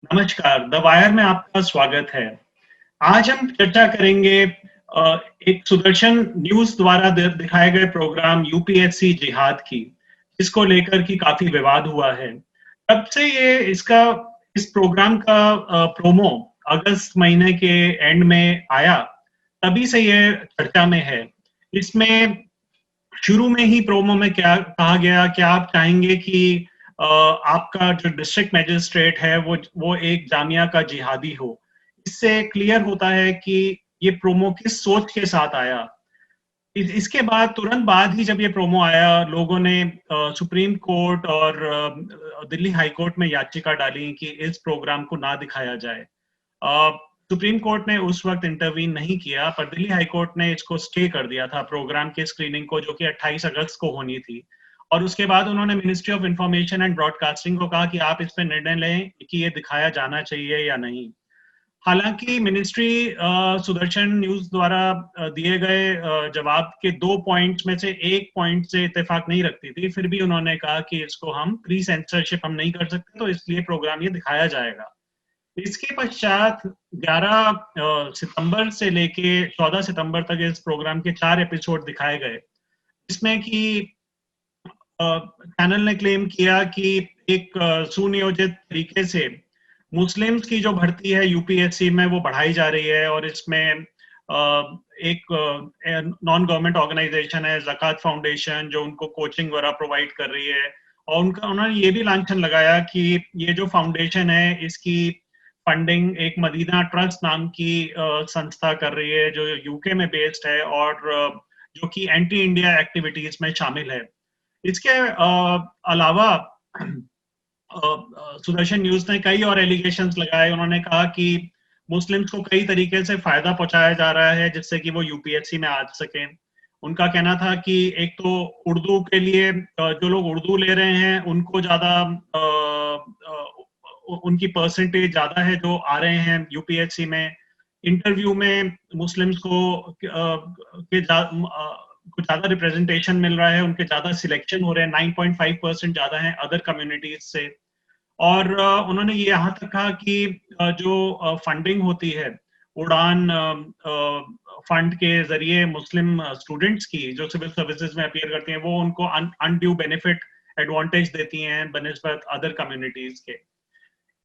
नमस्कार, the wire में आपका स्वागत है। आज हम चर्चा करेंगे एक सुदर्शन न्यूज़ द्वारा दिखाए गए प्रोग्राम यूपीएससी जिहाद की, जिसको लेकर कि काफ़ी विवाद हुआ है। तब से इस प्रोग्राम का प्रोमो अगस्त महीने के एंड में आया, तभी से ये चर्चा में है। इसमें शुरू में ही प्रोमो में क्या कहा गया कि आप चाहेंगे कि आपका जो डिस्ट्रिक्ट मजिस्ट्रेट है वो एक जामिया का जिहादी हो। इससे क्लियर होता है कि ये प्रोमो किस सोच के साथ आया। इसके बाद तुरंत बाद ही जब ये प्रोमो आया, लोगों ने सुप्रीम कोर्ट और दिल्ली हाई कोर्ट में याचिका डाली कि इस प्रोग्राम को ना दिखाया जाए। अ, सुप्रीम कोर्ट ने उस वक्त इंटरवीन नहीं किया, पर दिल्ली हाई कोर्ट ने इसको स्टे कर दिया था प्रोग्राम के स्क्रीनिंग को, जो कि 28 अगस्त को होनी थी। और उसके बाद उन्होंने ministry of information and broadcasting को कहा कि आप इस पे निर्णय लें कि ये दिखाया जाना चाहिए या नहीं। हालांकि मिनिस्ट्री सुदर्शन न्यूज द्वारा दिए गए जवाब के 2 पॉइंट्स में से एक पॉइंट से इत्तेफाक नहीं रखती थी, फिर भी उन्होंने कहा कि इसको हम प्री सेंसरशिप हम नहीं कर सकते, तो इसलिए प्रोग्राम ये दिखाया जाएगा। इसके पश्चात 11 सितंबर से लेके 14 सितंबर तक इस प्रोग्राम के 4 एपिसोड दिखाए गए, जिसमें कि चैनल ने क्लेम किया कि एक सुनियोजित तरीके से मुस्लिम्स की जो भर्ती है यूपीएससी में वो बढ़ाई जा रही है, और इसमें एक नॉन गवर्नमेंट ऑर्गेनाइजेशन है ज़कात फाउंडेशन, जो उनको कोचिंग वगैरह प्रोवाइड कर रही है। और उन्होंने ये भी लांछन लगाया कि ये जो फाउंडेशन है इसकी फंडिंग एक मदीना ट्रस्ट नाम की संस्था कर रही है, जो यूके में बेस्ड है और जो कि एंटी इंडिया एक्टिविटीज में शामिल है। इसके अलावा सुदर्शन न्यूज ने कई और एलिगेशंस लगाए। उन्होंने कहा कि मुस्लिम्स को कई तरीके से फायदा पहुंचाया जा रहा है जिससे कि वो यूपीएससी में आ सके। उनका कहना था कि एक तो उर्दू के लिए जो लोग उर्दू ले रहे हैं उनको ज्यादा उनकी परसेंटेज ज्यादा है जो आ रहे हैं यूपीएससी में। इंटरव्यू में मुस्लिम्स को कुछ ज्यादा रिप्रेजेंटेशन मिल रहा है, उनके ज्यादा सिलेक्शन हो रहे हैं, 9.5% ज्यादा है अदर कम्युनिटीज से। और उन्होंने ये यहाँ तक कहा कि जो फंडिंग होती है उड़ान फंड के जरिए मुस्लिम स्टूडेंट्स की जो सिविल सर्विसेज में अपीयर करती हैं, वो उनको अनड्यू बेनिफिट एडवांटेज देती हैं बनिस्बत अदर कम्युनिटीज के।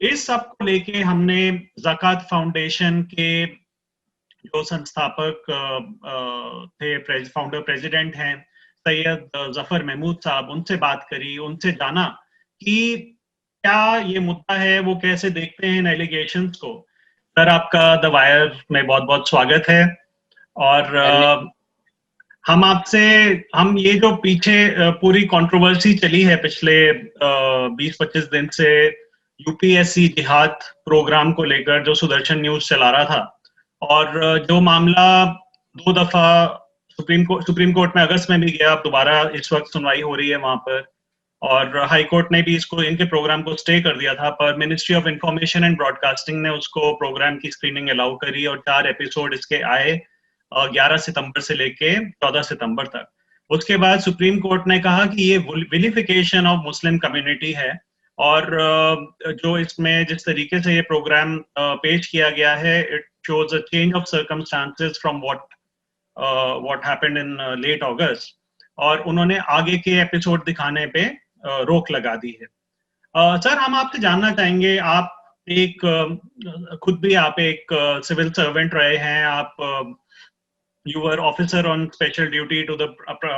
इस सब को लेके हमने ज़कात फाउंडेशन के जो संस्थापक थे, फाउंडर प्रेसिडेंट हैं सैयद जफर महमूद साहब, उनसे बात करी, उनसे जाना कि क्या ये मुद्दा है, वो कैसे देखते हैं इन एलिगेशंस को। सर, आपका द वायर में बहुत बहुत स्वागत है। और हम आपसे हम ये जो पीछे पूरी कंट्रोवर्सी चली है पिछले 20-25 दिन से यूपीएससी जिहाद प्रोग्राम को लेकर, जो सुदर्शन न्यूज चला रहा था, और जो मामला 2 दफा सुप्रीम कोर्ट में अगस्त में भी गया, अब दोबारा इस वक्त सुनवाई हो रही है वहां पर। और हाई कोर्ट ने भी इसको इनके प्रोग्राम को स्टे कर दिया था, पर ministry of information and broadcasting ने उसको प्रोग्राम की स्क्रीनिंग अलाउ करी और 4 एपिसोड इसके आए 11 सितंबर से लेके 14 सितंबर तक। उसके बाद सुप्रीम कोर्ट ने कहा कि ये विलिफिकेशन ऑफ मुस्लिम कम्युनिटी है, और जो इसमें जिस तरीके से ये प्रोग्राम पेश किया गया है, it shows a change of circumstances from what happened in late August। और उन्होंने आगे के एपिसोड दिखाने पे रोक लगा दी है। सर, हम आपसे जानना चाहेंगे, आप एक खुद भी आप एक सिविल सर्वेंट रहे हैं, आप you were officer on special duty to the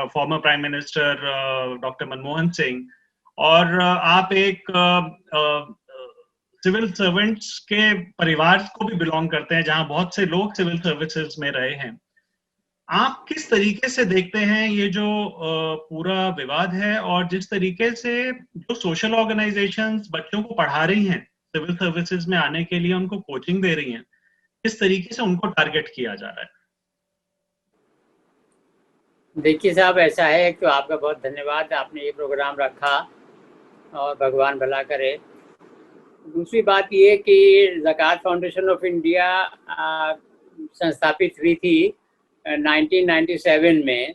former prime minister doctor Manmohan Singh, और आप एक सिविल सर्वेंट्स के परिवार को भी बिलोंग करते हैं जहां बहुत से लोग सिविल सर्विसेज में रहे हैं। आप किस तरीके से देखते हैं ये जो पूरा विवाद है, और जिस तरीके से जो सोशल ऑर्गेनाइजेशंस बच्चों को पढ़ा रही हैं सिविल सर्विसेज में आने के लिए, उनको कोचिंग दे रही हैं, किस तरीके से उनको टारगेट किया जा रहा है? देखिए साहब, ऐसा है कि आपका बहुत धन्यवाद, आपने ये प्रोग्राम रखा और भगवान भला करे। दूसरी बात ये कि ज़कात फाउंडेशन ऑफ इंडिया संस्थापित हुई थी 1997 में,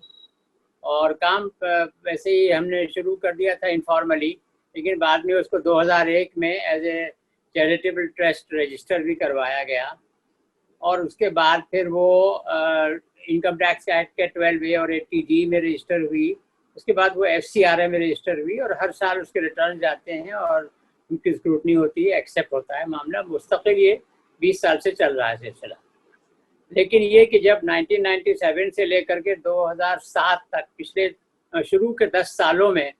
और काम वैसे ही हमने शुरू कर दिया था इनफॉर्मली, लेकिन बाद में उसको 2001 में as a charitable trust register भी करवाया गया, और उसके बाद फिर वो इनकम टैक्स एक्ट के 12A और 80D में रजिस्टर हुई। उसके बाद वो FCRA में रजिस्टर हुई, और हर साल उसके रिटर्न जाते हैं और उनकी स्क्रूटनी होती है, एक्सेप्ट होता है मामला। मुस्तकिल ये 20 साल से चल रहा है सिलसिला। लेकिन ये कि जब 1997 से लेकर के 2007 तक, पिछले शुरू के 10 सालों में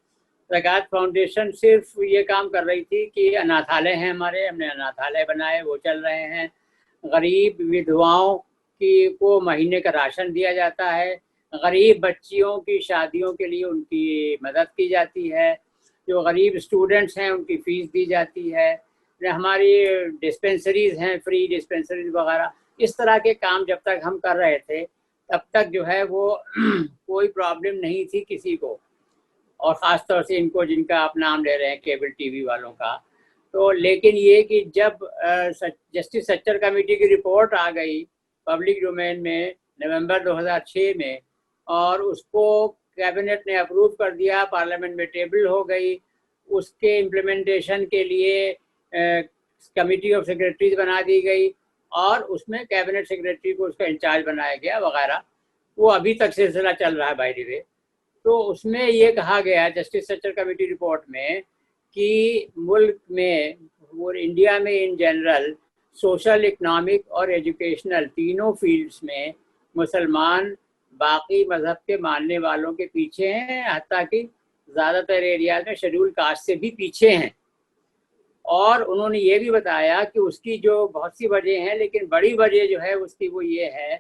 ज़कात फाउंडेशन सिर्फ ये काम कर रही थी कि अनाथालय हैं हमारे, हमने अनाथालय बनाए, वो चल रहे हैं। गरीब विधवाओं को महीने का राशन दिया जाता है, गरीब बच्चियों की शादियों के लिए उनकी मदद की जाती है, जो गरीब स्टूडेंट्स हैं उनकी फ़ीस दी जाती है, हमारी डिस्पेंसरीज़ हैं, फ्री डिस्पेंसरीज वगैरह। इस तरह के काम जब तक हम कर रहे थे तब तक जो है वो कोई प्रॉब्लम नहीं थी किसी को, और ख़ास तौर से इनको जिनका आप नाम ले रहे हैं, केबल टीवी वालों का। तो लेकिन ये कि जब जस्टिस सच्चर कमेटी की रिपोर्ट आ गई पब्लिक डोमेन में नवंबर 2006 में, और उसको कैबिनेट ने अप्रूव कर दिया, पार्लियामेंट में टेबल हो गई, उसके इम्प्लीमेंटेशन के लिए कमेटी ऑफ सेक्रेटरीज बना दी गई, और उसमें कैबिनेट सेक्रेटरी को उसका इंचार्ज बनाया गया वगैरह। वो अभी तक सिलसिला चल रहा है बाय द वे। तो उसमें ये कहा गया जस्टिस सच्चर कमेटी रिपोर्ट में कि मुल्क में और इंडिया में इन जनरल सोशल, इकनॉमिक और एजुकेशनल तीनों फील्ड्स में मुसलमान बाकी मज़हब के मानने वालों के पीछे हैं, हत्ता कि ज़्यादातर एरियाज में शेड्यूल कास्ट से भी पीछे हैं। और उन्होंने ये भी बताया कि उसकी जो बहुत सी वजह हैं, लेकिन बड़ी वजह जो है उसकी वो ये है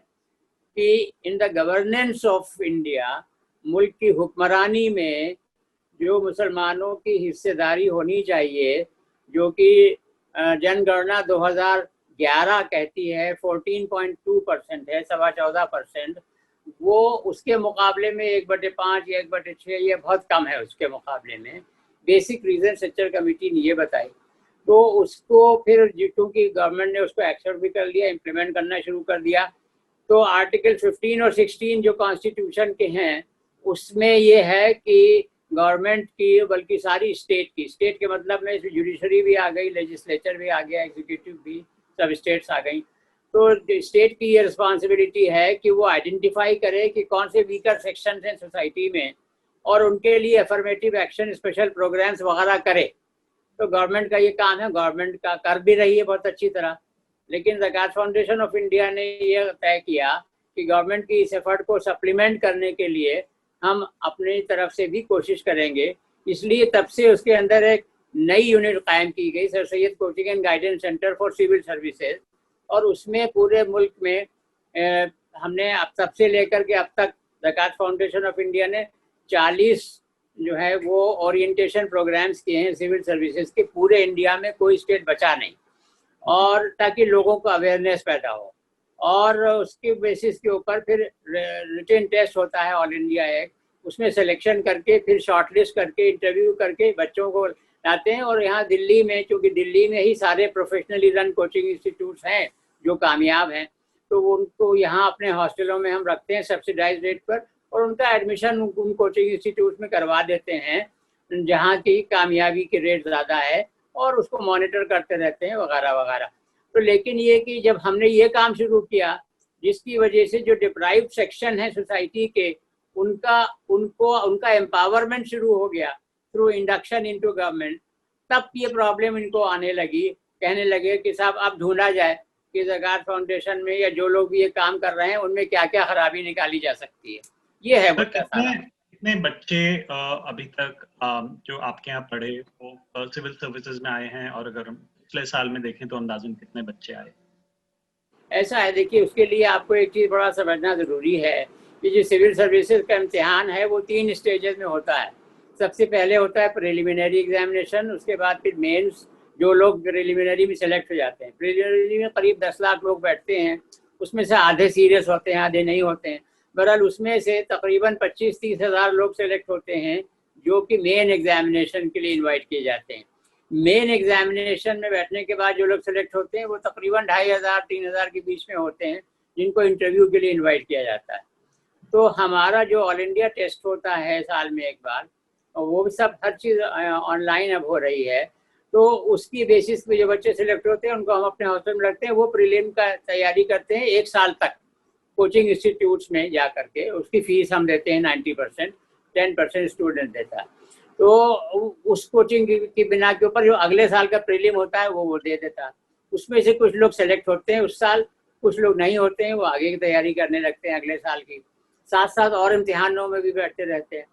कि in the governance of India, मुल्क की हुक्मरानी में जो मुसलमानों की हिस्सेदारी होनी चाहिए, जो कि जनगणना 2011 कहती है 14.2% है, 14.25%, वो उसके मुकाबले में 1/5 या 1/6 ये बहुत कम है उसके मुकाबले में। बेसिक रीज़न सच्चर कमेटी ने ये बताई। तो उसको फिर क्योंकि गवर्नमेंट ने उसको एक्सेप्ट भी कर लिया, इम्प्लीमेंट करना शुरू कर दिया, तो आर्टिकल 15 और 16 जो कॉन्स्टिट्यूशन के हैं उसमें ये है कि गवर्नमेंट की, बल्कि सारी स्टेट की, स्टेट के मतलब में इसमें जुडिशरी भी आ गई, लेजिस्लेचर भी आ गया, एग्जीक्यूटिव भी, सब स्टेट्स आ गई। तो स्टेट की ये रिस्पॉन्सिबिलिटी है कि वो आइडेंटिफाई करे कि कौन से वीकर सेक्शन हैं सोसाइटी में, और उनके लिए अफर्मेटिव एक्शन, स्पेशल प्रोग्राम्स वगैरह करे। तो गवर्नमेंट का ये काम है, गवर्नमेंट का कर भी रही है बहुत अच्छी तरह। लेकिन ज़कात फाउंडेशन ऑफ इंडिया ने ये तय किया कि गवर्नमेंट की इस एफर्ट को सप्लीमेंट करने के लिए हम अपनी तरफ से भी कोशिश करेंगे। इसलिए तब से उसके अंदर एक नई यूनिट कायम की गई, Sir Syed coaching and guidance centre for civil services, और उसमें पूरे मुल्क में हमने अब तब से लेकर के अब तक ज़कात फाउंडेशन ऑफ इंडिया ने 40 जो है वो ओरिएंटेशन प्रोग्राम्स किए हैं सिविल सर्विसेज के। पूरे इंडिया में कोई स्टेट बचा नहीं, और ताकि लोगों को अवेयरनेस पैदा हो, और उसके बेसिस के ऊपर फिर रिटन टेस्ट होता है ऑल इंडिया एक्ट, उसमें सिलेक्शन करके फिर शॉर्टलिस्ट करके इंटरव्यू करके बच्चों को लाते हैं। और यहाँ दिल्ली में, चूँकि दिल्ली में ही सारे प्रोफेशनली रन कोचिंग इंस्टीट्यूट्स हैं जो कामयाब हैं, तो उनको यहाँ अपने हॉस्टलों में हम रखते हैं सब्सिडाइज रेट पर, और उनका एडमिशन उन कोचिंग इंस्टीट्यूट में करवा देते हैं जहाँ की कामयाबी की रेट ज़्यादा है, और उसको मॉनिटर करते रहते हैं वगैरह वगैरह। तो लेकिन ये कि जब हमने ये काम शुरू किया, जिसकी वजह से जो डिप्राइव्ड सेक्शन है सोसाइटी के, उनका एम्पावरमेंट शुरू हो गया थ्रू इंडक्शन इनटू गवर्नमेंट, तब ये प्रॉब्लम इनको आने लगी। कहने लगे कि साहब अब ढूंढा जाए कि ज़कात फाउंडेशन में या जो लोग भी ये काम कर रहे हैं उनमें क्या क्या खराबी निकाली जा सकती है। ये है कितने बच्चे अभी तक जो आपके यहाँ पढ़े वो सिविल सर्विसेज में आए हैं, और अगर पिछले साल में देखें तो अंदाजन कितने बच्चे आए? ऐसा है, देखिए उसके लिए आपको एक चीज़ बड़ा समझना ज़रूरी है कि जो सिविल सर्विसेज का इम्तिहान है वो 3 स्टेजेस में होता है। सबसे पहले होता है प्रिलिमिनरी एग्जामिनेशन, उसके बाद फिर मेंस, जो लोग प्रिलिमिनरी में सेलेक्ट हो जाते हैं। प्रिलिमिनरी में करीब 10 लाख लोग बैठते हैं, उसमें से आधे सीरियस होते हैं, आधे नहीं होते हैं। बहरहाल उसमें से तकरीबन 25-30 हज़ार लोग सेलेक्ट होते हैं जो कि मेन एग्जामिनेशन के लिए इनवाइट किए जाते हैं। मेन एग्जामिनेशन में बैठने के बाद जो लोग सेलेक्ट होते हैं वो तकरीबन 2500-3000 के बीच में होते हैं, जिनको इंटरव्यू के लिए इनवाइट किया जाता है। तो हमारा जो ऑल इंडिया टेस्ट होता है साल में एक बार, वो भी सब हर चीज़ ऑनलाइन अब हो रही है। तो उसकी बेसिस पे जो बच्चे सिलेक्ट होते हैं उनको हम अपने हॉस्टल में रखते हैं, वो प्रीलिम का तैयारी करते हैं 1 साल तक कोचिंग इंस्टीट्यूट्स में जा करके। उसकी फीस हम देते हैं 90%, 10% स्टूडेंट देता है। तो उस कोचिंग की बिना के ऊपर जो अगले साल का प्रीलिम होता है वो दे देता है। उसमें से कुछ लोग सेलेक्ट होते हैं उस साल, कुछ लोग नहीं होते हैं, वो आगे की तैयारी करने लगते हैं अगले साल की, साथ साथ और इम्तिहानों में भी बैठते रहते हैं।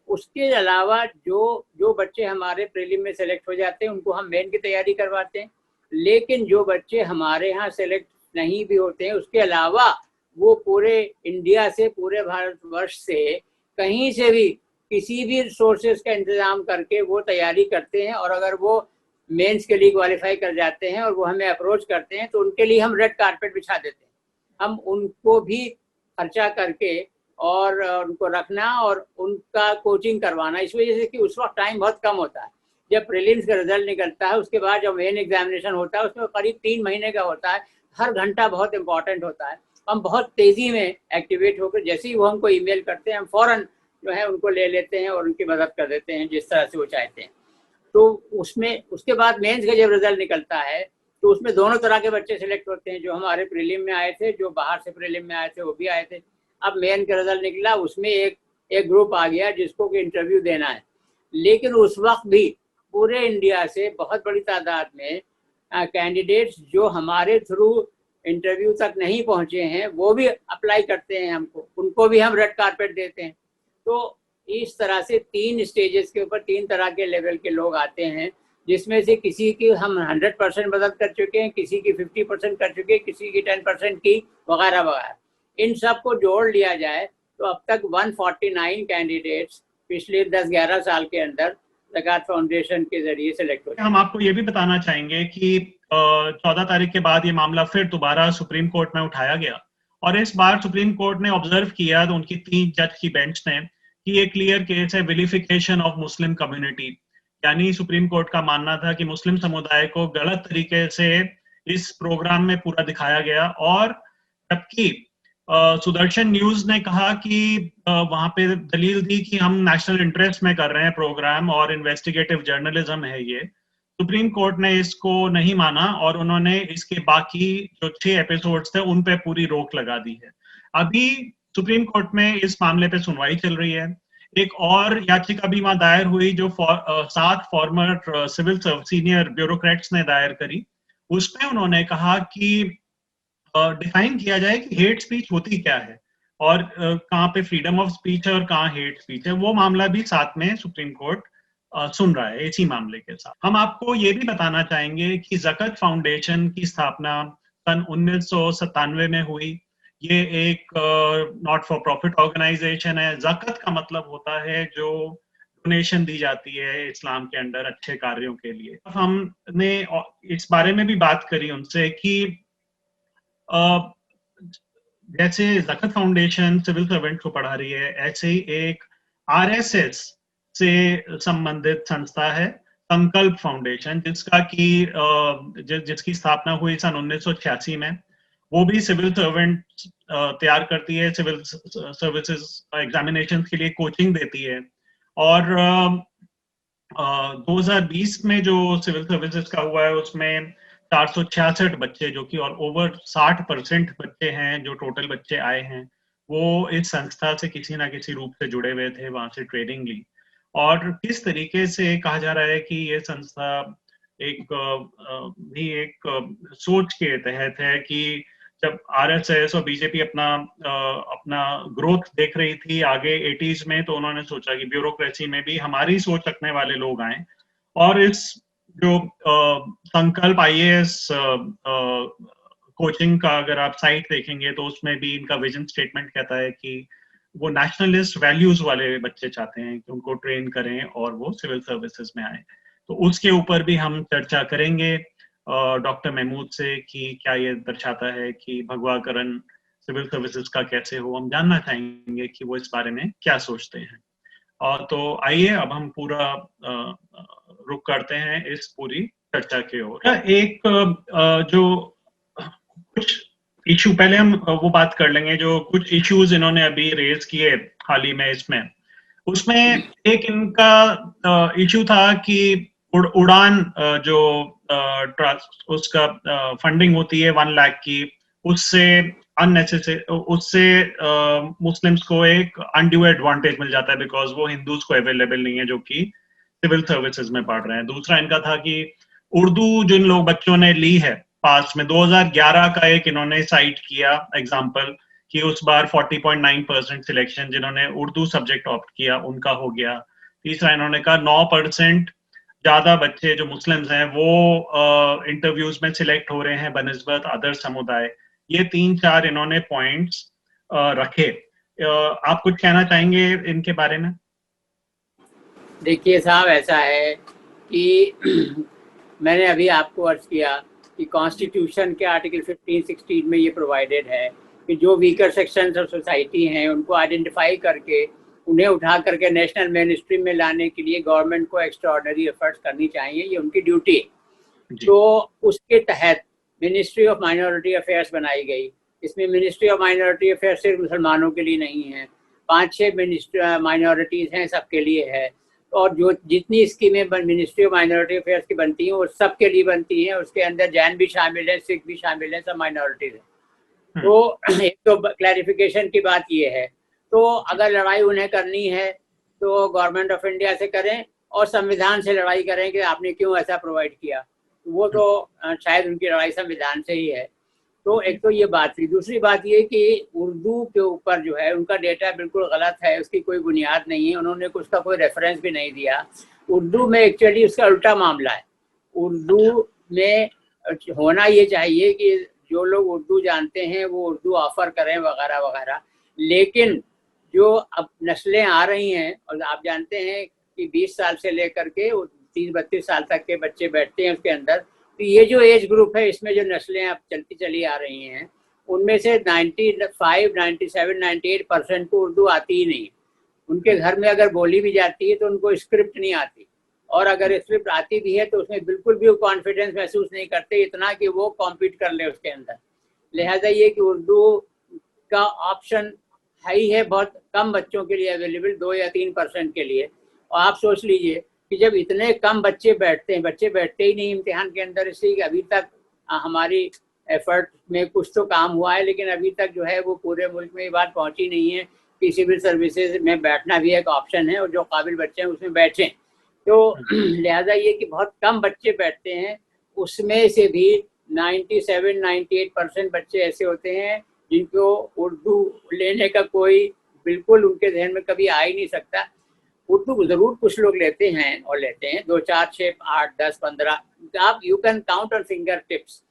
उसके अलावा जो बच्चे हमारे प्रीलिम में सेलेक्ट हो जाते हैं उनको हम मेन की तैयारी करवाते हैं। लेकिन जो बच्चे हमारे यहाँ सेलेक्ट नहीं भी होते हैं, उसके अलावा वो पूरे इंडिया से, पूरे भारतवर्ष से कहीं से भी किसी भी सोर्सेज का इंतजाम करके वो तैयारी करते हैं, और अगर वो मेंस के लिए क्वालिफाई कर जाते हैं और वो हमें अप्रोच करते हैं तो उनके लिए हम रेड कारपेट बिछा देते हैं। हम उनको भी खर्चा करके और उनको रखना और उनका कोचिंग करवाना, इस वजह से कि उस वक्त टाइम बहुत कम होता है। जब प्रीलिम्स का रिजल्ट निकलता है उसके बाद जब मेन एग्जामिनेशन होता है उसमें करीब 3 महीने का होता है। हर घंटा बहुत इंपॉर्टेंट होता है। हम बहुत तेज़ी में एक्टिवेट होकर जैसे ही वो हमको ईमेल करते हैं हम फ़ौरन जो है उनको ले लेते हैं और उनकी मदद कर देते हैं जिस तरह से वो चाहते हैं। तो उसमें उसके बाद मेंस का जब रिजल्ट निकलता है तो उसमें दोनों तरह के बच्चे सिलेक्ट होते हैं, जो हमारे प्रीलिम में आए थे, जो बाहर से प्रीलिम में आए थे वो भी आए थे। अब मेन का रिजल्ट निकला, उसमें एक ग्रुप आ गया जिसको कि इंटरव्यू देना है। लेकिन उस वक्त भी पूरे इंडिया से बहुत बड़ी तादाद में कैंडिडेट्स जो हमारे थ्रू इंटरव्यू तक नहीं पहुंचे हैं वो भी अप्लाई करते हैं हमको, उनको भी हम रेड कारपेट देते हैं। तो इस तरह से 3 स्टेजेस के ऊपर 3 तरह के लेवल के लोग आते हैं, जिसमें से किसी की हम 100% मदद कर चुके हैं, किसी की 50% कर चुके हैं, किसी की 10% की, वगैरह वगैरह। इन सब को जोड़ लिया जाए तो अब तक 149 कैंडिडेट्स पिछले 10-11 साल के अंदर ज़कात फाउंडेशन के जरिए सेलेक्ट हो गए। हम आपको ये भी बताना चाहेंगे कि 14 तारीख के बाद ये मामला फिर दोबारा सुप्रीम कोर्ट में उठाया गया, और इस बार सुप्रीम कोर्ट ने ऑब्जर्व किया, तो उनकी 3 जज की बेंच ने, कि ये क्लियर केस है विलिफिकेशन ऑफ मुस्लिम कम्युनिटी। यानी सुप्रीम कोर्ट का मानना था कि मुस्लिम समुदाय को गलत तरीके से इस प्रोग्राम में पूरा दिखाया गया। और जबकि सुदर्शन न्यूज ने कहा कि वहां पे दलील दी कि हम नेशनल इंटरेस्ट में कर रहे हैं प्रोग्राम और इन्वेस्टिगेटिव जर्नलिज्म है ये, सुप्रीम कोर्ट ने इसको नहीं माना और उन्होंने इसके बाकी जो 6 एपिसोड्स थे उन पे पूरी रोक लगा दी है। अभी सुप्रीम कोर्ट में इस मामले पे सुनवाई चल रही है। एक और याचिका भी वहां दायर हुई जो 7 फॉर्मर सिविल सीनियर ब्यूरोक्रेट्स ने दायर करी। उसमें उन्होंने कहा कि डिफाइन किया जाए कि हेट स्पीच होती क्या है और कहाँ पे फ्रीडम ऑफ स्पीच है और कहाँ हेट स्पीच है। वो मामला भी साथ में सुप्रीम कोर्ट सुन रहा है इसी मामले के साथ। हम आपको ये भी बताना चाहेंगे कि ज़कात फाउंडेशन की स्थापना सन 1997 में हुई। ये एक नॉट फॉर प्रॉफिट ऑर्गेनाइजेशन है। ज़कात का मतलब होता है जो डोनेशन दी जाती है इस्लाम के अंदर अच्छे कार्यों के लिए। हमने इस बारे में भी बात करी उनसे कि जैसे ज़कात फाउंडेशन सिविल सर्वेंट को पढ़ा रही है, ऐसे ही एक आरएसएस से संबंधित संस्था है संकल्प फाउंडेशन, जिसकी स्थापना हुई सन 1986 में। वो भी सिविल सर्वेंट तैयार करती है, सिविल सर्विसेज एग्जामिनेशन के लिए कोचिंग देती है। और 2020 में जो सिविल सर्विसेज का हुआ है उसमें 466 बच्चे, जो कि और ओवर 60% बच्चे हैं जो टोटल बच्चे आए हैं, वो इस संस्था से किसी ना किसी रूप से जुड़े हुए थे, वहां से ट्रेनिंग ली। और किस तरीके से कहा जा रहा है कि ये संस्था एक सोच के तहत है कि जब आरएसएस और बीजेपी अपना ग्रोथ देख रही थी आगे 80s में, तो उन्होंने सोचा कि ब्यूरोक्रेसी में भी हमारी सोच रखने वाले लोग आए। और इस जो संकल्प आईएएस कोचिंग का अगर आप साइट देखेंगे तो उसमें भी इनका विजन स्टेटमेंट कहता है कि वो नेशनलिस्ट वैल्यूज वाले बच्चे चाहते हैं कि उनको ट्रेन करें और वो सिविल सर्विसेज में आए। तो उसके ऊपर भी हम चर्चा करेंगे डॉक्टर महमूद से कि क्या ये दर्शाता है कि भगवाकरण सिविल सर्विसेज का कैसे हो। हम जानना चाहेंगे कि वो इस बारे में क्या सोचते हैं। और तो आइए अब हम पूरा रुख करते हैं इस पूरी चर्चा की ओर। एक जो कुछ इशू, पहले हम वो बात कर लेंगे जो कुछ इश्यूज इन्होंने अभी रेज किए हाल ही में इसमें। उसमें एक इनका इशू था कि उड़ान जो उसका फंडिंग होती है 1 लाख की, उससे अननेसेसरी उससे मुस्लिम्स को एक अनड्यू एडवांटेज मिल जाता है बिकॉज वो हिंदूज को अवेलेबल नहीं है जो कि सिविल सर्विसेज में पढ़ रहे हैं। दूसरा इनका था कि उर्दू जिन लोग बच्चों ने ली है पास में 2011 का एक इन्होंने साइट किया एग्जाम्पल कि उस बार 40.9% सिलेक्शन जिन्होंने उर्दू सब्जेक्ट ऑप्ट किया उनका हो गया। तीसरा इन्होंने कहा 9% ज्यादा बच्चे जो मुस्लिम्स हैं वो इंटरव्यूज में सिलेक्ट हो रहे हैं बनिस्बत अदर समुदाय। ये 3-4 इन्होंने पॉइंट्स रखे। आप कुछ कहना चाहेंगे इनके बारे में? देखिए साहब, ऐसा है कि मैंने अभी आपको अर्ज किया कि कॉन्स्टिट्यूशन के आर्टिकल 15-16 में ये प्रोवाइडेड है कि जो वीकर सेक्शंस ऑफ सोसाइटी हैं उनको आइडेंटिफाई करके उन्हें उठा करके नेशनल मेन स्ट्रीम में लाने के लिए गवर्नमेंट को एक्स्ट्राऑर्डिनरी एफर्ट्स करनी चाहिए, ये उनकी ड्यूटी है। तो उसके तहत मिनिस्ट्री ऑफ माइनॉरिटी अफेयर्स बनाई गई। इसमें मिनिस्ट्री ऑफ माइनॉरिटी अफेयर्स सिर्फ मुसलमानों के लिए नहीं है, 5-6 माइनॉरिटीज़ हैं, सबके लिए है। और जो जितनी स्कीमें मिनिस्ट्री ऑफ माइनॉरिटी अफेयर्स की बनती हैं वो सबके लिए बनती हैं। उसके अंदर जैन भी शामिल है, सिख भी शामिल है, सब माइनॉरिटीज़ हैं। तो एक तो क्लैरिफिकेशन की बात ये है। तो अगर लड़ाई उन्हें करनी है तो गवर्नमेंट ऑफ इंडिया से करें और संविधान से लड़ाई करें कि आपने क्यों ऐसा प्रोवाइड किया। वो तो शायद उनकी लड़ाई संविधान से ही है। तो एक तो ये बात थी। दूसरी बात ये कि उर्दू के ऊपर जो है उनका डेटा बिल्कुल गलत है, उसकी कोई बुनियाद नहीं है। उन्होंने उसका कोई रेफरेंस भी नहीं दिया। उर्दू में एक्चुअली उसका उल्टा मामला है। उर्दू में होना ये चाहिए कि जो लोग उर्दू जानते हैं वो उर्दू ऑफर करें वगैरह वगैरह। लेकिन जो अब नस्लें आ रही हैं, और आप जानते हैं कि 20 साल से लेकर के 30-32 साल तक के बच्चे बैठते हैं उसके अंदर। तो ये जो एज ग्रुप है इसमें जो नस्लें अब चलती चली आ रही हैं उनमें से 95, 97, 98% को उर्दू आती ही नहीं। उनके घर में अगर बोली भी जाती है तो उनको स्क्रिप्ट नहीं आती, और अगर स्क्रिप्ट आती भी है तो उसमें बिल्कुल भी वो कॉन्फिडेंस महसूस नहीं करते इतना कि वो कॉम्पीट कर ले उसके अंदर। लिहाजा ये कि उर्दू का ऑप्शन है ही है बहुत कम बच्चों के लिए अवेलेबल, 2 या 3% के लिए। और आप सोच लीजिए कि जब इतने कम बच्चे बैठते हैं, बच्चे बैठते ही नहीं इम्तिहान के अंदर, इसलिए अभी तक हमारी एफर्ट में कुछ तो काम हुआ है, लेकिन अभी तक जो है वो पूरे मुल्क में ये बात पहुंची नहीं है कि सिविल सर्विसेज में बैठना भी एक ऑप्शन है और जो काबिल बच्चे हैं उसमें बैठें। तो लिहाजा ये कि बहुत कम बच्चे बैठते हैं, उसमें से भी 97-98% बच्चे ऐसे होते हैं जिनको उर्दू लेने का कोई बिल्कुल उनके जहन में कभी आ ही नहीं सकता। उर्दू जरूर कुछ लोग लेते हैं और लेते हैं, 2, 4, 6, 8, 10, 15, आप you can count on finger tips.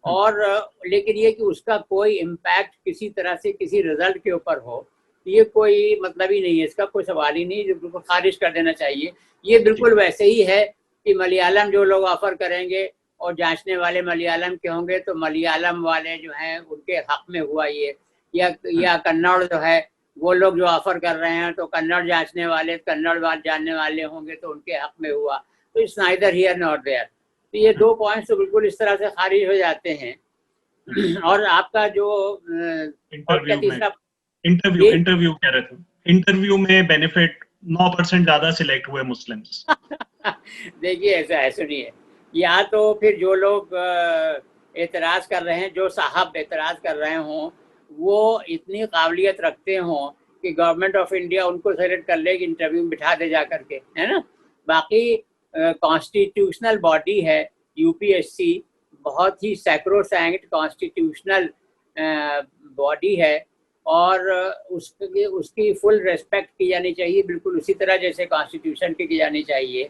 और लेकिन ये कि उसका कोई इम्पैक्ट किसी तरह से किसी रिजल्ट के ऊपर हो, ये कोई मतलब ही नहीं है, इसका कोई सवाल ही नहीं, जो बिल्कुल खारिज कर देना चाहिए। ये बिल्कुल वैसे ही है कि मलयालम जो लोग ऑफर करेंगे और जांचने वाले मलयालम के होंगे तो मलयालम वाले जो हैं उनके हक में हुआ ये, या कन्नड़ जो है वो लोग जो ऑफर कर रहे हैं तो कन्नड़ जांचने वाले कन्नड़ बात जानने वाले होंगे तो उनके हक में हुआ। तो it's neither here not there. तो ये 2 पॉइंट्स तो बिल्कुल इस तरह से खारिज हो जाते हैं। और आपका जो इंटरव्यू कह रहे थे, इंटरव्यू में बेनिफिट 9% ज्यादा सिलेक्ट हुए मुस्लिम्स। देखिए ऐसा है, सुनिए, या तो फिर जो लोग एतराज कर रहे हैं, जो साहब एतराज कर रहे हों वो इतनी काबिलियत रखते हों कि गवर्नमेंट ऑफ इंडिया उनको सेलेक्ट कर ले कि इंटरव्यू में बिठा दे जा करके, है ना। बाकी कॉन्स्टिट्यूशनल बॉडी है यूपीएससी, बहुत ही सैक्रोसैंक्ट कॉन्स्टिट्यूशनल बॉडी है और उसकी फुल रेस्पेक्ट की जानी चाहिए, बिल्कुल उसी तरह जैसे कॉन्स्टिट्यूशन की जानी चाहिए।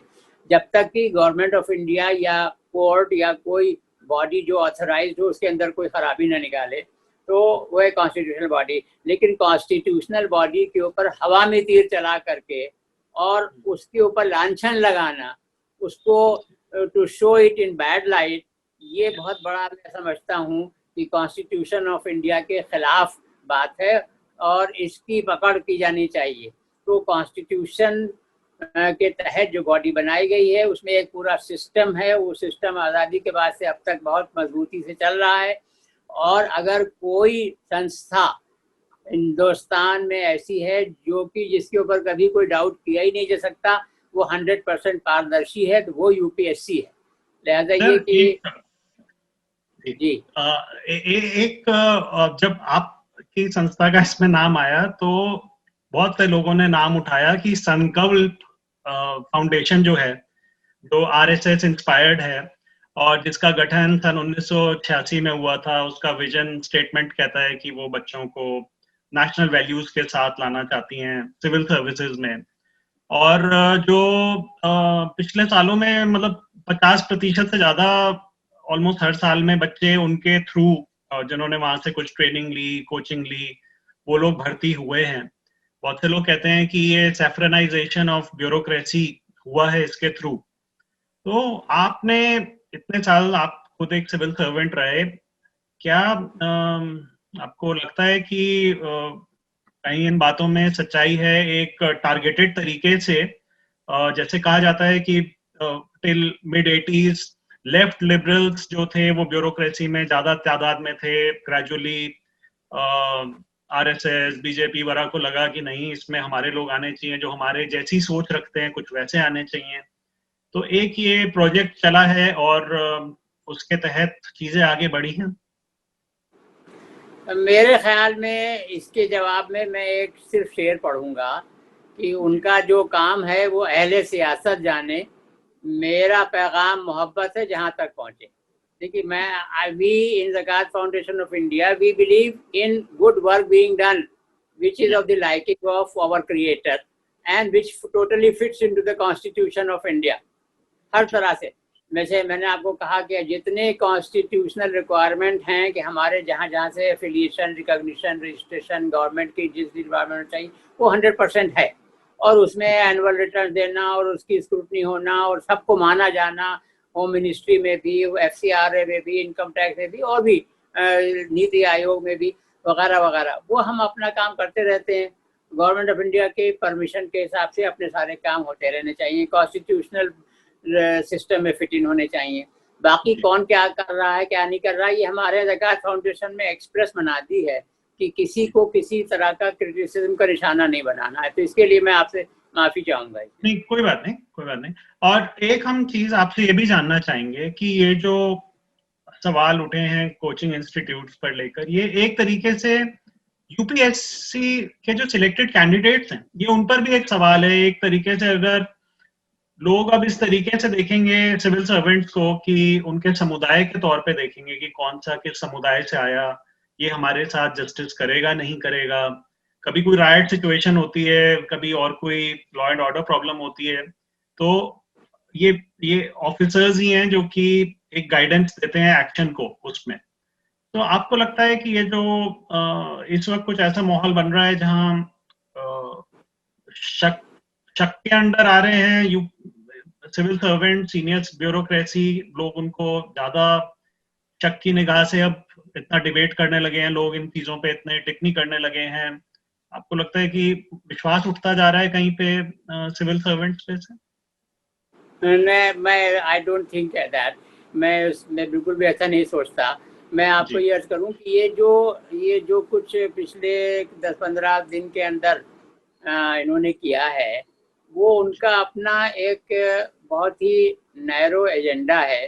जब तक कि गवर्नमेंट ऑफ इंडिया या कोर्ट या कोई बॉडी जो ऑथराइज्ड हो उसके अंदर कोई खराबी ना निकाले तो वो है कॉन्स्टिट्यूशनल बॉडी। लेकिन कॉन्स्टिट्यूशनल बॉडी के ऊपर हवा में तीर चला करके और उसके ऊपर लांछन लगाना, उसको to show it in bad light, ये बहुत बड़ा मैं समझता हूँ कि कॉन्स्टिट्यूशन ऑफ इंडिया के खिलाफ बात है और इसकी पकड़ की जानी चाहिए। तो कॉन्स्टिट्यूशन के तहत जो बॉडी बनाई गई है उसमें एक पूरा सिस्टम है, वो सिस्टम आज़ादी के बाद से अब तक बहुत मजबूती से चल रहा है। और अगर कोई संस्था हिंदुस्तान में ऐसी है जो कि जिसके ऊपर कभी कोई डाउट किया ही नहीं जा सकता, वो 100% पारदर्शी है, तो वो यूपीएससी है। लिहाजा ये कि जी एक जब आपकी संस्था का इसमें नाम आया तो बहुत से लोगों ने नाम उठाया कि संकल्प फाउंडेशन जो है, जो आरएसएस इंस्पायर्ड है और जिसका गठन सन 1986 में हुआ था, उसका विजन स्टेटमेंट कहता है कि वो बच्चों को नेशनल वैल्यूज के साथ लाना चाहती हैं सिविल सर्विसेज में। और जो पिछले सालों में मतलब 50% से ज्यादा ऑलमोस्ट हर साल में बच्चे उनके थ्रू जिन्होंने वहां से कुछ ट्रेनिंग ली, कोचिंग ली, वो लोग भर्ती हुए हैं। बहुत से लोग कहते हैं कि ये सेफ्रनाइजेशन ऑफ ब्यूरोक्रेसी हुआ है इसके थ्रू। तो आपने इतने साल, आप खुद एक सिविल सर्वेंट रहे, क्या आपको लगता है कि कहीं इन बातों में सच्चाई है? एक टारगेटेड तरीके से जैसे कहा जाता है कि till mid 80s left liberals जो थे वो ब्यूरोक्रेसी में ज्यादा तादाद में थे, ग्रेजुअली आरएसएस बीजेपी वगैरह को लगा कि नहीं, इसमें हमारे लोग आने चाहिए जो हमारे जैसी सोच रखते हैं, कुछ वैसे आने चाहिए। तो एक ये प्रोजेक्ट चला है और उसके तहत चीजें आगे बढ़ी हैं। मेरे ख्याल में इसके जवाब में मैं एक सिर्फ शेर पढ़ूंगा कि उनका जो काम है वो अहले सियासत जाने, मेरा पैगाम मोहब्बत है जहाँ तक पहुँचे। देखिए, we in Zakat foundation of India we believe in good work being done which is of the liking of our creator and which totally fits into the constitution of India हर तरह से। वैसे मैंने आपको कहा कि जितने कॉन्स्टिट्यूशनल रिक्वायरमेंट हैं कि हमारे जहाँ जहाँ से एफिलिएशन, रिकॉग्निशन, रजिस्ट्रेशन गवर्नमेंट की जिस डिपार्टमेंट में चाहिए वो 100% है, और उसमें एनुअल रिटर्न देना और उसकी स्क्रूटनी होना और सबको माना जाना, होम मिनिस्ट्री में भी, एफसीआरए में भी, इनकम टैक्स में भी, और भी नीति आयोग में भी, वगैरह वगैरह, वो हम अपना काम करते रहते हैं। गवर्नमेंट ऑफ इंडिया के परमिशन के हिसाब से अपने सारे काम होते रहने चाहिए, कॉन्स्टिट्यूशनल सिस्टम में फिट इन होने चाहिए। बाकी कौन क्या कर रहा है क्या नहीं कर रहा है, ये हमारे ज़कात फाउंडेशन में एक्सप्रेस बना दी है कि किसी को किसी तरह का क्रिटिसिज्म का निशाना नहीं बनाना है। तो इसके लिए मैं आपसे माफी चाहूंगा। नहीं, कोई बात नहीं, कोई बात नहीं। और एक हम चीज आपसे ये भी जानना चाहेंगे कि ये जो सवाल उठे हैं कोचिंग इंस्टीट्यूट्स पर लेकर, ये एक तरीके से यूपीएससी के जो सिलेक्टेड कैंडिडेट्स हैं, ये उन पर भी एक सवाल है एक तरीके से। अगर लोग अब इस तरीके से देखेंगे सिविल सर्वेंट्स को कि उनके समुदाय के तौर पे देखेंगे कि कौन सा किस समुदाय से आया, ये हमारे साथ जस्टिस करेगा नहीं करेगा। कभी कोई राइट सिचुएशन होती है, कभी और कोई लॉ एंड ऑर्डर प्रॉब्लम होती है, तो ये ऑफिसर्स ही हैं जो कि एक गाइडेंस देते हैं एक्शन को उसमें। तो आपको लगता है कि ये जो इस वक्त कुछ ऐसा माहौल बन रहा है जहां शक के अंडर आ रहे हैं सिविल सर्वेंट, सीनियर ब्यूरोक्रेसी, लोग उनको ज्यादा शक की निगाह से अब इतना डिबेट करने लगे हैं, लोग इन चीजों पे इतने टिप्पणी करने लगे हैं? आपको लगता है कि विश्वास उठता जा रहा है कहीं पे सिविल सर्वेंट्स पे से? मैं आई डोंट थिंक दैट, मैं बिल्कुल भी ऐसा नहीं सोचता। मैं आपको ये अर्ज करूं कि ये जो कुछ पिछले 10-15 दिन के अंदर इन्होंने किया है, वो उनका अपना एक बहुत ही नैरो एजेंडा है,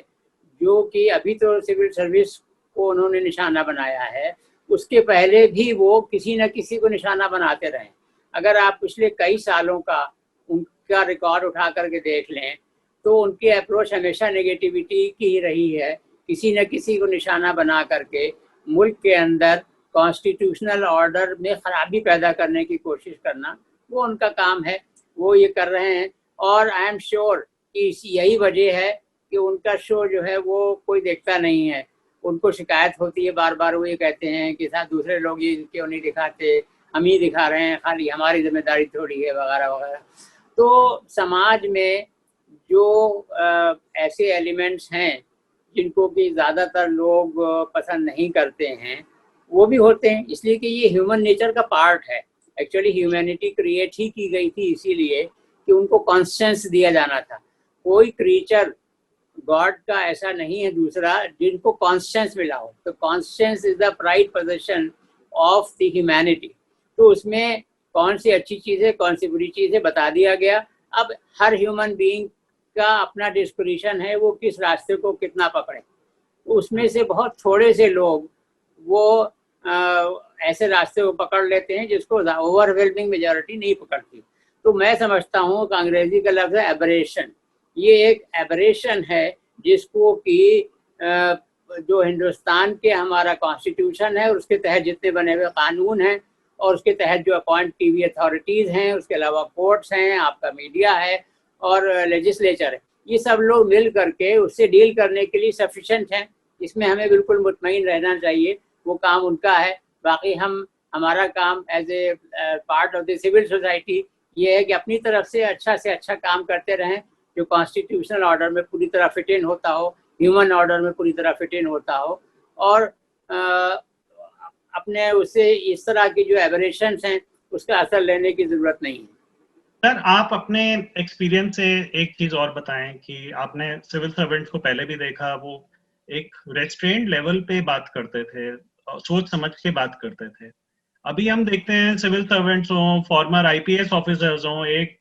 जो कि अभी तो सिविल सर्विस को उन्होंने निशाना बनाया है, उसके पहले भी वो किसी न किसी को निशाना बनाते रहे। अगर आप पिछले कई सालों का उनका रिकॉर्ड उठा करके देख लें तो उनकी अप्रोच हमेशा नेगेटिविटी की ही रही है, किसी न किसी को निशाना बना करके मुल्क के अंदर कॉन्स्टिट्यूशनल ऑर्डर में खराबी पैदा करने की कोशिश करना, वो उनका काम है, वो ये कर रहे हैं। और आई एम श्योर कि यही वजह है कि उनका शो जो है वो कोई देखता नहीं है। उनको शिकायत होती है बार बार, वो ये कहते हैं कि साथ दूसरे लोग ये क्यों नहीं दिखाते, हम ही दिखा रहे हैं, खाली हमारी जिम्मेदारी थोड़ी है, वगैरह वगैरह। तो समाज में जो ऐसे एलिमेंट्स हैं जिनको कि ज़्यादातर लोग पसंद नहीं करते हैं, वो भी होते हैं, इसलिए कि ये ह्यूमन नेचर का पार्ट है। एक्चुअली ह्यूमैनिटी क्रिएट ही की गई थी इसीलिए कि उनको कॉन्स्टेंस दिया जाना था। कोई क्रीचर गॉड का ऐसा नहीं है दूसरा जिनको कॉन्स्टेंस मिला हो। तो Constance is the pride position of the humanity. तो उसमें कौन सी अच्छी चीज़ है, कौन सी बुरी चीज़ है, बता दिया गया। अब हर ह्यूमन बीइंग का अपना डिस्क्रिप्शन है, वो किस रास्ते को कितना पकड़े। उसमें से बहुत थोड़े से लोग वो ऐसे रास्ते को पकड़ लेते हैं जिसको ओवरवेलमिंग मेजॉरिटी नहीं पकड़ती। तो मैं समझता हूँ कि अंग्रेजी का लफ्ज़ है एबरेशन। ये एक एबरेशन है जिसको कि जो हिंदुस्तान के हमारा कॉन्स्टिट्यूशन है उसके तहत जितने बने हुए कानून हैं और उसके तहत जो अपॉइंट की हुई अथॉरिटीज़ हैं, उसके अलावा कोर्ट्स हैं, आपका मीडिया है और लेजिस्लेचर है, ये सब लोग मिल करके उससे डील करने के लिए सफिशेंट हैं। इसमें हमें बिल्कुल मुतमईन रहना चाहिए, वो काम उनका है। बाकी हमारा काम as a part of the civil society ये है कि अपनी तरफ से अच्छा काम करते रहें जो कॉन्स्टिट्यूशनल ऑर्डर में पूरी तरह फिट इन होता हो, ह्यूमन ऑर्डर में पूरी तरह फिट इन होता हो, और अपने उससे इस तरह की जो एबरेशंस हैं उसका असर लेने की ज़रूरत नहीं है। सर, आप अपने एक्सपीरियंस से एक चीज और बताएं कि आपने सिविल सर्वेंट्स को पहले भी देखा, वो एक रेस्ट्रेंड लेवल पे बात करते थे, सोच समझ के बात करते थे। अभी हम देखते हैं सिविल सर्वेंट्स हों, फॉर्मर आईपीएस ऑफिसर्स हों, एक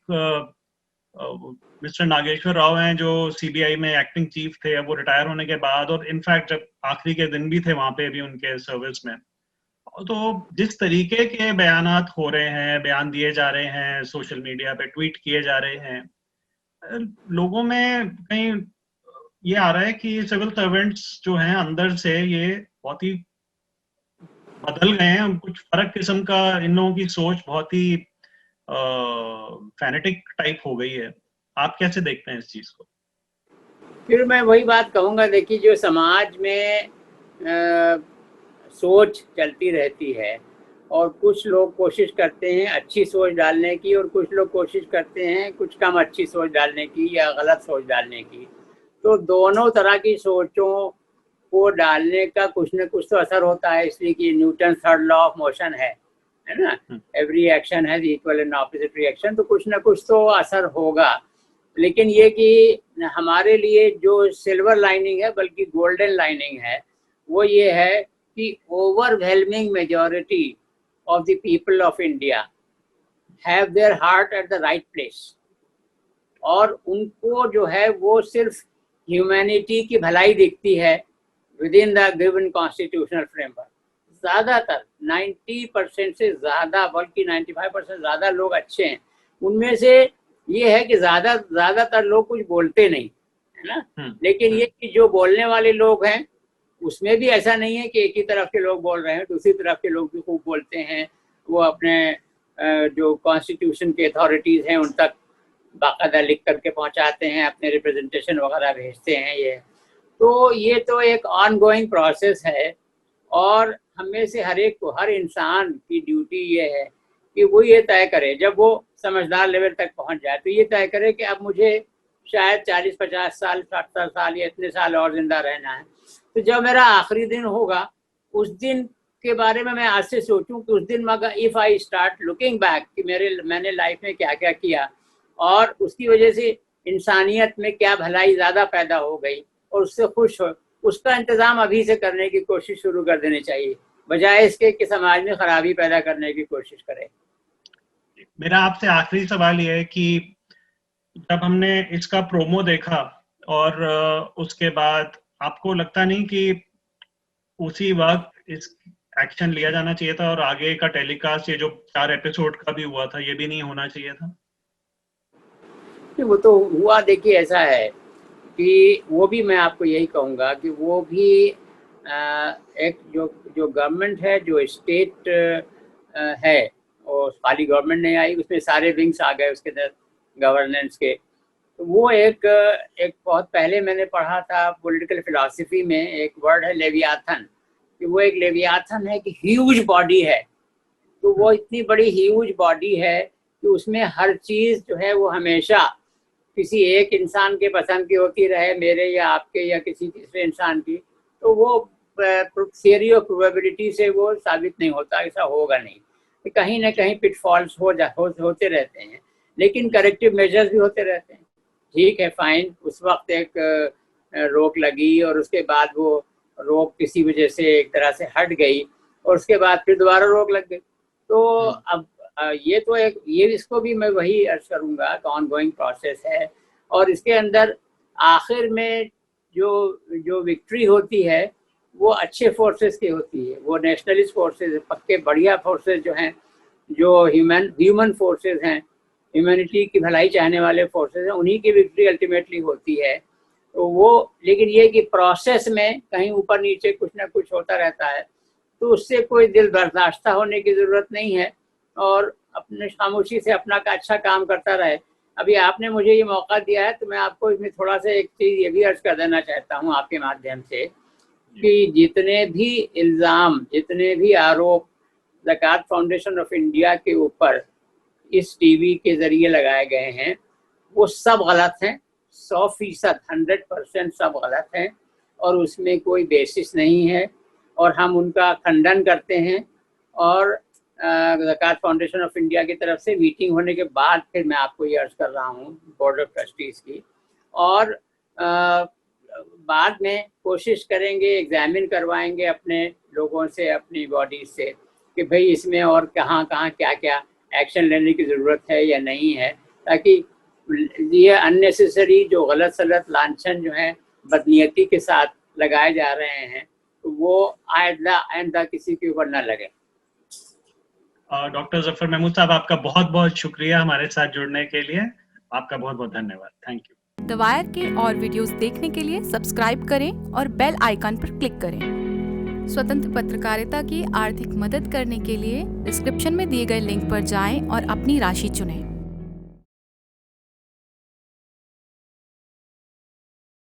मिस्टर नागेश्वर राव हैं जो सीबीआई में एक्टिंग चीफ थे, अब वो रिटायर होने के बाद, और इनफैक्ट जब आखिरी के दिन भी थे वहां पे भी उनके सर्विस में, तो जिस तरीके के बयानात हो रहे हैं, बयान दिए जा रहे हैं, सोशल मीडिया पे ट्वीट किए जा रहे हैं, लोगों में कहीं ये आ रहा है कि सिविल सर्वेंट्स जो हैं अंदर से ये बहुत ही बदल गए हैं, कुछ फर्क किस्म का इन लोगों की सोच बहुत ही फैनेटिक टाइप हो गई है। आप कैसे देखते हैं इस चीज को? फिर मैं वही बात कहूँगा, देखिए जो समाज में सोच चलती रहती है और कुछ लोग कोशिश करते हैं अच्छी सोच डालने की और कुछ लोग कोशिश करते हैं कुछ कम अच्छी सोच डालने की या गलत सोच डालने की। तो दोनों तरह की सोचों को डालने का कुछ न कुछ तो असर होता है, इसलिए कि Newton third law of motion है ना, every action has equal and opposite reaction, तो कुछ न कुछ तो असर होगा। लेकिन ये कि हमारे लिए जो सिल्वर लाइनिंग है बल्कि गोल्डन लाइनिंग है वो ये है कि overwhelming majority of the people of India have their heart at the right place, और उनको जो है वो सिर्फ ह्यूमैनिटी की भलाई दिखती है with in the given constitutional framework. ज़्यादातर 90% से ज़्यादा बल्कि 95% ज़्यादा लोग अच्छे हैं। उनमें से ये है कि ज़्यादातर लोग कुछ बोलते नहीं है ना, लेकिन ये कि जो बोलने वाले लोग हैं उसमें भी ऐसा नहीं है कि एक ही तरफ के लोग बोल रहे हैं, दूसरी तरफ के लोग भी खूब बोलते हैं। वो अपने जो कॉन्स्टिट्यूशन के अथॉरिटीज़ हैं उन तक बाकायदा लिख करके पहुंचाते हैं, अपने रिप्रेजेंटेशन वगैरह भेजते हैं। ये तो एक ऑन गोइंग प्रोसेस है और हमें से हर एक को, हर इंसान की ड्यूटी ये है कि वो ये तय करे, जब वो समझदार लेवल तक पहुंच जाए तो ये तय करे कि अब मुझे शायद 40-50 साल 70 साल या इतने साल और जिंदा रहना है। तो जब मेरा आखिरी दिन होगा उस दिन के बारे में मैं आज से सोचूं कि उस दिन मगर if I start looking back कि मैंने लाइफ में क्या क्या किया और उसकी वजह से इंसानियत में क्या भलाई ज़्यादा पैदा हो गई और उससे खुश हो, उसका इंतज़ाम अभी से करने की कोशिश शुरू कर देनी चाहिए, बजाय इसके कि समाज में खराबी पैदा करने की कोशिश करें। मेरा आपसे आखिरी सवाल ये है कि जब हमने इसका प्रोमो देखा और उसके बाद आपको लगता नहीं कि उसी वक्त इस एक्शन लिया जाना चाहिए था और आगे का टेलीकास्ट ये जो 4 एपिसोड का भी हुआ था ये भी नहीं होना चाहिए था? वो तो हुआ, देखिए ऐसा है कि वो भी मैं आपको यही कहूँगा कि वो भी एक जो गवर्नमेंट है, जो स्टेट है, और खाली गवर्नमेंट नहीं आई, उसमें सारे विंग्स आ गए उसके अंदर गवर्नेंस के। तो वो एक बहुत पहले मैंने पढ़ा था पॉलिटिकल फिलॉसफी में, एक वर्ड है लेवियाथन, कि वो एक लेवियाथन है कि ह्यूज बॉडी है। तो वो इतनी बड़ी ह्यूज बॉडी है कि उसमें हर चीज़ जो है वो हमेशा किसी एक इंसान के पसंद की होती रहे, मेरे या आपके या किसी तीसरे इंसान की, तो वो थियरी ऑफ प्रोबेबिलिटी से वो साबित नहीं होता, ऐसा होगा नहीं। कहीं ना कहीं पिटफॉल्स होते रहते हैं, लेकिन करेक्टिव मेजर्स भी होते रहते हैं। ठीक है, फाइन, उस वक्त एक रोक लगी और उसके बाद वो रोक किसी वजह से एक तरह से हट गई और उसके बाद फिर दोबारा रोक लग गई। तो ये तो एक ये इसको भी मैं वही अर्ज करूँगा कि ऑनगोइंग प्रोसेस है, और इसके अंदर आखिर में जो विक्ट्री होती है वो अच्छे फोर्सेस की होती है, वो नेशनलिस्ट फोर्सेस, पक्के बढ़िया फोर्सेस जो हैं, जो ह्यूमन फोर्सेस हैं, ह्यूमैनिटी की भलाई चाहने वाले फोर्सेस हैं, उन्हीं की विक्ट्री अल्टीमेटली होती है। तो वो, लेकिन ये कि प्रोसेस में कहीं ऊपर नीचे कुछ ना कुछ होता रहता है, तो उससे कोई दिल बर्दाश्त होने की ज़रूरत नहीं है, और अपने खामोशी से अपना का अच्छा काम करता रहे। अभी आपने मुझे ये मौका दिया है, तो मैं आपको इसमें थोड़ा सा एक चीज़ ये भी अर्ज कर देना चाहता हूँ आपके माध्यम से, कि जितने भी इल्ज़ाम, जितने भी आरोप ज़कात फाउंडेशन ऑफ इंडिया के ऊपर इस टीवी के ज़रिए लगाए गए हैं, वो सब गलत हैं, 100%, 100% सब गलत हैं, और उसमें कोई बेसिस नहीं है, और हम उनका खंडन करते हैं। और ज़कात फाउंडेशन ऑफ इंडिया की तरफ से मीटिंग होने के बाद फिर मैं आपको ये अर्ज कर रहा हूँ बोर्ड ऑफ ट्रस्टीज़ की, और बाद में कोशिश करेंगे, एग्जामिन करवाएंगे अपने लोगों से, अपनी बॉडी से, कि भाई इसमें और कहाँ कहाँ क्या क्या एक्शन लेने की ज़रूरत है या नहीं है, ताकि ये अननेसेसरी जो गलत सलत लांछन जो है बदनीयती के साथ लगाए जा रहे हैं, तो वो आइंदा किसी के ऊपर न लगे। डॉक्टर जफर महमूद साहब, आपका बहुत बहुत शुक्रिया हमारे साथ जुड़ने के लिए। आपका बहुत बहुत धन्यवाद। Thank you. द वायर के और वीडियोस देखने के लिए सब्सक्राइब करें और बेल आइकन पर क्लिक करें। स्वतंत्र पत्रकारिता की आर्थिक मदद करने के लिए डिस्क्रिप्शन में दिए गए लिंक पर जाएं और अपनी राशि चुनें।